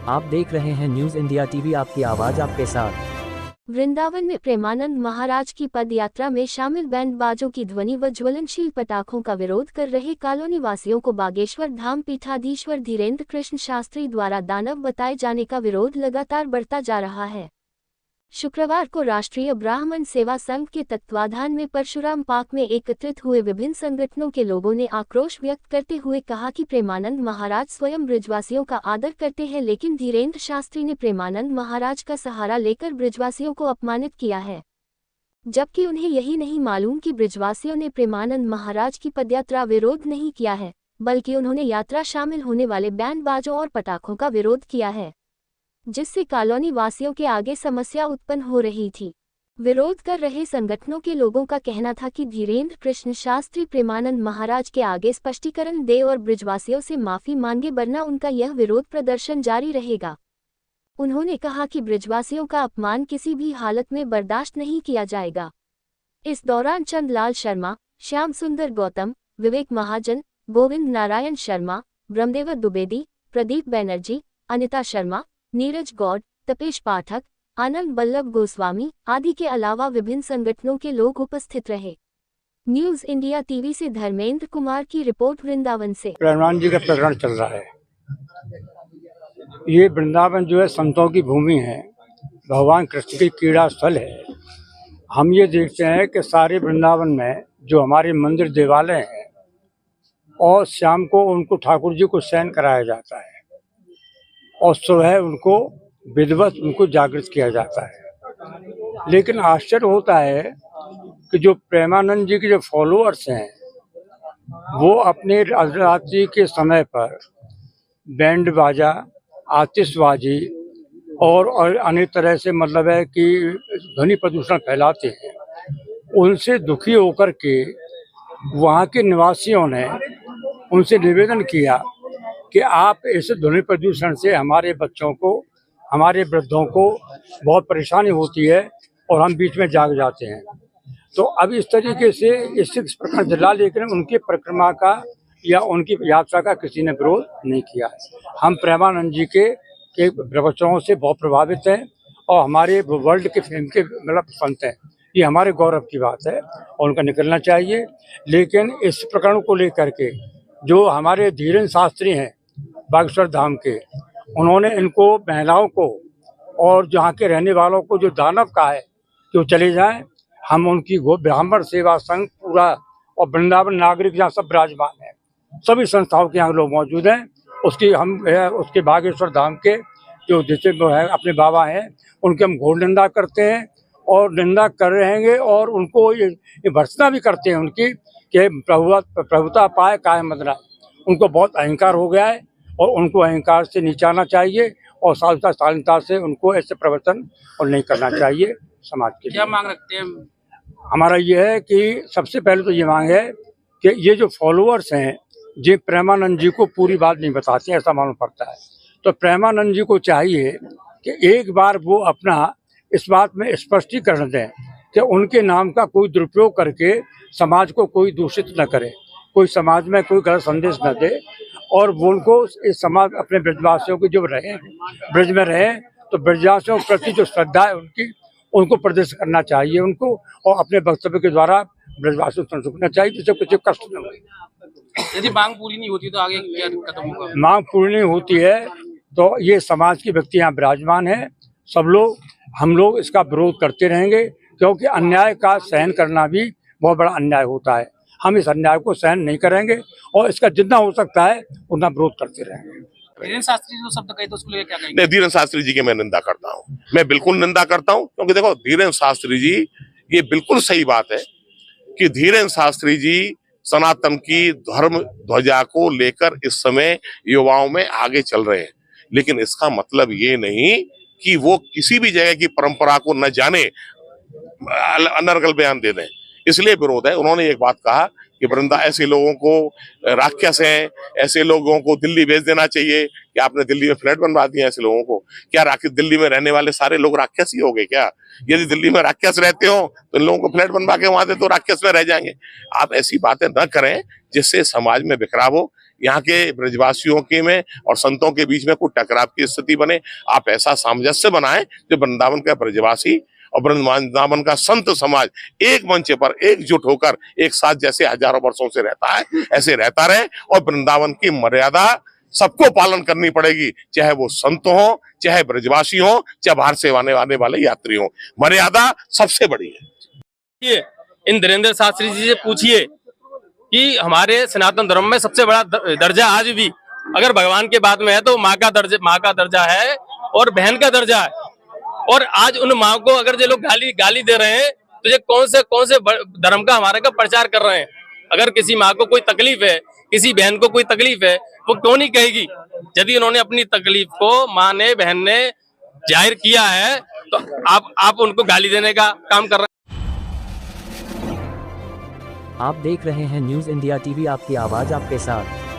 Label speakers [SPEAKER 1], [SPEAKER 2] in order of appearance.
[SPEAKER 1] आप देख रहे हैं न्यूज इंडिया टीवी, आपकी आवाज आपके साथ।
[SPEAKER 2] वृंदावन में प्रेमानंद महाराज की पद यात्रा में शामिल बैंड बाजों की ध्वनि व ज्वलनशील पटाखों का विरोध कर रहे कॉलोनी वासियों को बागेश्वर धाम पीठाधीश्वर धीरेन्द्र कृष्ण शास्त्री द्वारा दानव बताए जाने का विरोध लगातार बढ़ता जा रहा है। शुक्रवार को राष्ट्रीय ब्राह्मण सेवा संघ के तत्वाधान में परशुराम पार्क में एकत्रित हुए विभिन्न संगठनों के लोगों ने आक्रोश व्यक्त करते हुए कहा कि प्रेमानंद महाराज स्वयं ब्रजवासियों का आदर करते हैं, लेकिन धीरेन्द्र शास्त्री ने प्रेमानंद महाराज का सहारा लेकर ब्रजवासियों को अपमानित किया है, जबकि उन्हें यही नहीं मालूम कि ब्रजवासियों ने प्रेमानंद महाराज की पदयात्रा विरोध नहीं किया है, बल्कि उन्होंने यात्रा शामिल होने वाले बैंड बाजों और पटाखों का विरोध किया है, जिससे कॉलोनी वासियों के आगे समस्या उत्पन्न हो रही थी। विरोध कर रहे संगठनों के लोगों का कहना था कि धीरेन्द्र कृष्ण शास्त्री प्रेमानंद महाराज के आगे स्पष्टीकरण दे और ब्रजवासियों से माफी मांगे, वरना उनका यह विरोध प्रदर्शन जारी रहेगा। उन्होंने कहा कि ब्रजवासियों का अपमान किसी भी हालत में बर्दाश्त नहीं किया जाएगा। इस दौरान चंदलाल शर्मा, श्याम सुंदर गौतम, विवेक महाजन, गोविंद नारायण शर्मा, ब्रह्मदेव द्विवेदी, प्रदीप बनर्जी, अनिता शर्मा, नीरज गौड़, तपेश पाठक, आनंद बल्लभ गोस्वामी आदि के अलावा विभिन्न संगठनों के लोग उपस्थित रहे। न्यूज इंडिया टीवी से धर्मेंद्र कुमार की रिपोर्ट वृंदावन से।
[SPEAKER 3] प्रेमानंद जी का प्रकरण चल रहा है। ये वृंदावन जो है संतों की भूमि है, भगवान कृष्ण की क्रीड़ा स्थल है। हम ये देखते हैं कि सारे वृंदावन में जो हमारे मंदिर देवालय हैं और शाम को उनको ठाकुर जी को शयन कराया जाता है और सुबह उनको विधिवत उनको जागृत किया जाता है। लेकिन आश्चर्य होता है कि जो प्रेमानंद जी के जो फॉलोअर्स हैं वो अपने रात्रि के समय पर बैंड बाजा, आतिशबाजी और अनेक तरह से मतलब है कि ध्वनि प्रदूषण फैलाते हैं। उनसे दुखी होकर के वहाँ के निवासियों ने उनसे निवेदन किया कि आप इस ध्वनि प्रदूषण से हमारे बच्चों को, हमारे वृद्धों को बहुत परेशानी होती है और हम बीच में जाग जाते हैं। तो अब इस तरीके से इस प्रकरण जिला, लेकिन उनकी परिक्रमा का या उनकी यात्रा का किसी ने विरोध नहीं किया है। हम प्रेमानंद जी के प्रवचनों से बहुत प्रभावित हैं और हमारे वर्ल्ड के फिल्म के मतलब संत हैं, ये हमारे गौरव की बात है और उनका निकलना चाहिए। लेकिन इस प्रकरण को लेकर के जो हमारे धीरेन्द्र शास्त्री हैं बागेश्वर धाम के, उन्होंने इनको महिलाओं को और जहाँ के रहने वालों को जो दानव कहा है कि वो चले जाएं। हम उनकी ब्राह्मण सेवा संघ पूरा और वृंदावन नागरिक जहाँ सब विराजमान हैं, सभी संस्थाओं के यहाँ लोग मौजूद हैं। उसकी हम उसके बागेश्वर धाम के जो जैसे है अपने बाबा हैं, उनकी हम घोर निंदा करते हैं और निंदा कर रहेंगे और उनको ये भर्त्सना भी करते हैं उनकी कि प्रभुता पाए काहे मत रहा। उनको बहुत अहंकार हो गया है और उनको अहंकार से नीचाना चाहिए और शालीनता से उनको ऐसे प्रवर्तन और नहीं करना चाहिए। समाज के
[SPEAKER 4] क्या मांग रखते हैं?
[SPEAKER 3] हमारा ये है कि सबसे पहले तो ये मांग है कि ये जो फॉलोअर्स हैं ये प्रेमानंद जी को पूरी बात नहीं बताते, ऐसा मालूम पड़ता है। तो प्रेमानंद जी को चाहिए कि एक बार वो अपना इस बात में स्पष्टीकरण दें कि उनके नाम का कोई दुरुपयोग करके समाज को कोई दूषित न करे, कोई समाज में कोई गलत संदेश न दे और वो उनको इस समाज अपने ब्रजवासियों की जो रहे ब्रज में रहे तो ब्रजवासियों के प्रति जो श्रद्धा है उनको प्रदर्शित करना चाहिए उनको, और अपने वक्तव्य के द्वारा ब्रजवासियों को संतुष्ट करना चाहिए जिससे कुछ कष्ट न हो।
[SPEAKER 4] यदि मांग पूरी नहीं होती तो आगे क्या कदम होगा?
[SPEAKER 3] मांग पूरी नहीं होती है तो ये समाज की व्यक्ति यहाँ विराजमान है, सब लोग हम लोग इसका विरोध करते रहेंगे, क्योंकि अन्याय का सहन करना भी बहुत बड़ा अन्याय होता है। हम इस अन्याय को सहन नहीं करेंगे और इसका जितना हो सकता है उतना विरोध करते रहेंगे।
[SPEAKER 4] धीरेन्द्र शास्त्री जो शब्द कहे तो उसको लेकर क्या कहेंगे?
[SPEAKER 5] नहीं, धीरेन्द्र शास्त्री जी की मैं निंदा करता हूँ, मैं बिल्कुल निंदा करता हूँ। क्योंकि देखो धीरेन्द्र शास्त्री जी, ये बिल्कुल सही बात है कि धीरेन्द्र शास्त्री जी सनातन की धर्म ध्वजा को लेकर इस समय युवाओं में आगे चल रहे हैं, लेकिन इसका मतलब ये नहीं कि वो किसी भी जगह की परंपरा को न जाने, अनर्गल बयान दे दें। इसलिए विरोध है। उन्होंने एक बात कहा कि वृंदा ऐसे लोगों को राक्षस हैं, ऐसे लोगों को दिल्ली भेज देना चाहिए। कि आपने दिल्ली में फ्लैट बनवा दिया ऐसे लोगों को? क्या राक्षस दिल्ली में रहने वाले सारे लोग राक्षस ही हो गए क्या? यदि दिल्ली में राक्षस रहते हो तो इन लोगों को फ्लैट बनवा के वहां दे तो राक्षस में रह जाएंगे। आप ऐसी बातें न करें जिससे समाज में बिखराव हो। यहाँ के ब्रजवासियों के में और संतों के बीच में कोई टकराव की स्थिति बने। आप ऐसा सामंजस्य बनाएं जो वृंदावन का ब्रजवासी और वृंदावन का संत समाज एक मंच पर एकजुट होकर एक साथ जैसे हजारों वर्षों से रहता है ऐसे रहता रहे, और वृंदावन की मर्यादा सबको पालन करनी पड़ेगी, चाहे वो संत हो, चाहे ब्रजवासी हो, चाहे बाहर से आने वाले यात्री हो। मर्यादा सबसे बड़ी है।
[SPEAKER 6] इन धीरेन्द्र शास्त्री जी से पूछिए कि हमारे सनातन धर्म में सबसे बड़ा दर्जा आज भी अगर भगवान के बाद में है तो माँ का दर्जा है और बहन का दर्जा है। और आज उन माँ को अगर ये लोग गाली दे रहे हैं तो ये कौन से धर्म का हमारे का प्रचार कर रहे हैं। अगर किसी माँ को कोई तकलीफ है, किसी बहन को कोई तकलीफ है, वो क्यों नहीं कहेगी। यदि उन्होंने अपनी तकलीफ को माँ ने बहन ने जाहिर किया है तो आप उनको गाली देने का काम कर रहे हैं।
[SPEAKER 1] आप देख रहे हैं न्यूज इंडिया टीवी, आपकी आवाज आपके साथ।